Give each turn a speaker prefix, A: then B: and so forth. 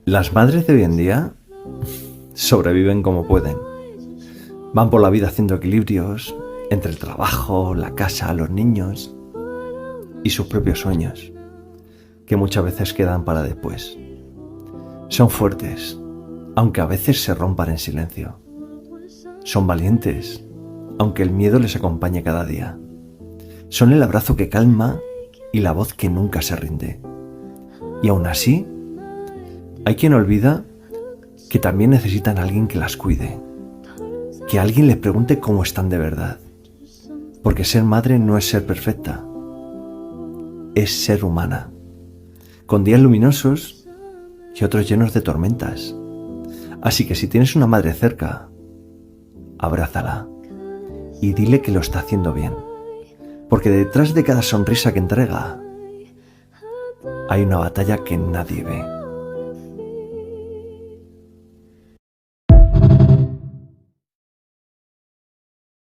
A: Las madres de hoy en día sobreviven como pueden. Van por la vida haciendo equilibrios entre el trabajo, la casa, los niños y sus propios sueños, que muchas veces quedan para después. Son fuertes, aunque a veces se rompan en silencio. Son valientes, aunque el miedo les acompañe cada día. Son el abrazo que calma y la voz que nunca se rinde. Y aún así, hay quien olvida que también necesitan a alguien que las cuide, que alguien les pregunte cómo están de verdad. Porque ser madre no es ser perfecta, es ser humana, con días luminosos y otros llenos de tormentas. Así que si tienes una madre cerca, abrázala y dile que lo está haciendo bien, porque detrás de cada sonrisa que entrega hay una batalla que nadie ve.